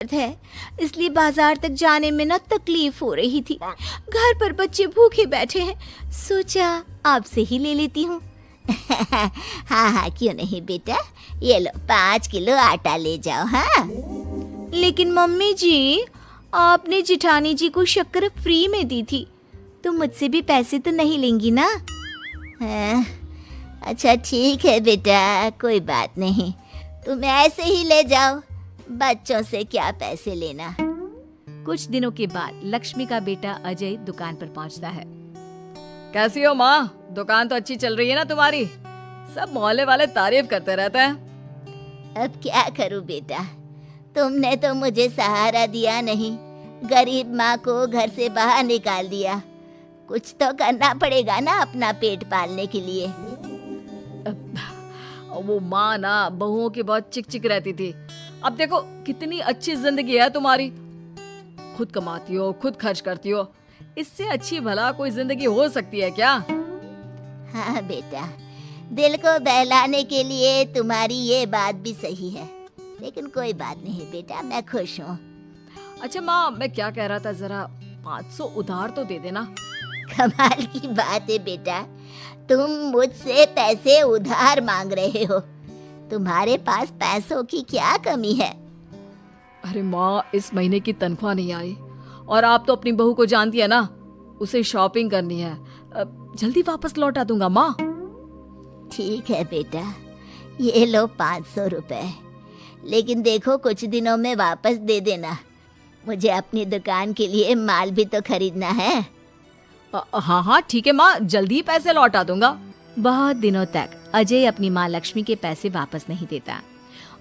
दर्द है, इसलिए बाजार तक जाने में ना तकलीफ हो रही थी। घर पर बच्चे भूखे बैठे हैं, सोचा आपसे ही ले लेती हूँ। हाँ हाँ, क्यों नहीं बेटा, ये लो 5 किलो आटा ले जाओ। हाँ लेकिन मम्मी जी, आपने जिठानी जी को शक्कर फ्री में दी थी, तो मुझसे भी पैसे तो नहीं लेंगी ना? हाँ, अच्छा ठीक है बेटा, कोई बात नहीं, तुम ऐसे ही ले जाओ, बच्चों से क्या पैसे लेना। कुछ दिनों के बाद लक्ष्मी का बेटा अजय दुकान पर पहुंचता है। कैसी हो माँ, दुकान तो अच्छी चल रही है ना तुम्हारी? सब मोहल्ले वाले तारीफ करते रहते हैं। अब क्या करूं बेटा, तुमने तो मुझे सहारा दिया नहीं, गरीब माँ को घर से बाहर निकाल दिया। कुछ तो करना पड़ेगा ना अपना पेट पालने के लिए। वो माँ ना बहुओं की बहुत चिक चिक रहती थी। अब देखो कितनी अच्छी जिंदगी है तुम्हारी, खुद कमाती हो, खुद खर्च करती हो, इससे अच्छी भला कोई जिंदगी हो सकती है क्या? हाँ बेटा, दिल को बहलाने के लिए तुम्हारी ये बात भी सही है, लेकिन कोई बात नहीं बेटा, मैं खुश हूँ। अच्छा माँ, मैं क्या कह रहा था, जरा 500 उधार तो दे देना। कमाल की बात है बेटा, तुम मुझसे पैसे उधार मांग रहे हो, तुम्हारे पास पैसों की क्या कमी है? अरे माँ, इस महीने की तनख्वाह नहीं आई और आप तो अपनी बहू को जानती है ना, उसे शॉपिंग करनी है, जल्दी वापस लौटा दूंगा माँ। ठीक है बेटा, ये लो 500 रुपए, लेकिन देखो कुछ दिनों में वापस दे देना, मुझे अपनी दुकान के लिए माल भी तो खरीदना है। हाँ हाँ ठीक है माँ, जल्दी ही पैसे लौटा दूंगा। बहुत दिनों तक अजय अपनी माँ लक्ष्मी के पैसे वापस नहीं देता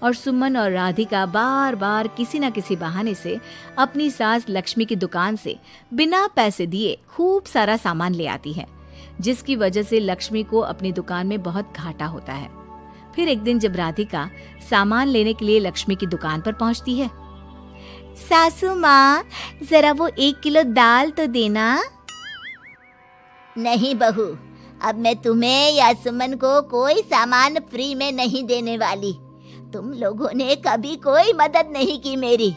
और सुमन और राधिका बार बार किसी न किसी बहाने से अपनी सास लक्ष्मी की दुकान से बिना पैसे दिए खूब सारा सामान ले आती है, जिसकी वजह से लक्ष्मी को अपनी दुकान में बहुत घाटा होता है। फिर एक दिन जब राधिका सामान लेने के लिए लक्ष्मी की दुकान पर पहुंचती है, सासू माँ जरा वो 1 किलो दाल तो देना। नहीं बहू, अब मैं तुम्हें या सुमन को कोई सामान फ्री में नहीं देने वाली। तुम लोगों ने कभी कोई मदद नहीं की मेरी,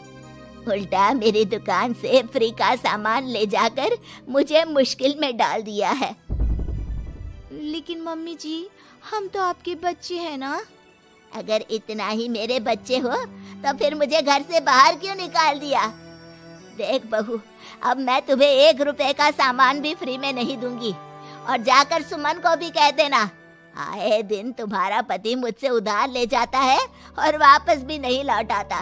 उल्टा मेरी दुकान से फ्री का सामान ले जाकर मुझे मुश्किल में डाल दिया है। लेकिन मम्मी जी, हम तो आपके बच्चे हैं ना? अगर इतना ही मेरे बच्चे हो तो फिर मुझे घर से बाहर क्यों निकाल दिया? देख बहू, अब मैं तुम्हें 1 रुपए का सामान भी फ्री में नहीं दूंगी, और जाकर सुमन को भी कह देना, आए दिन तुम्हारा पति मुझसे उधार ले जाता है और वापस भी नहीं लौटाता।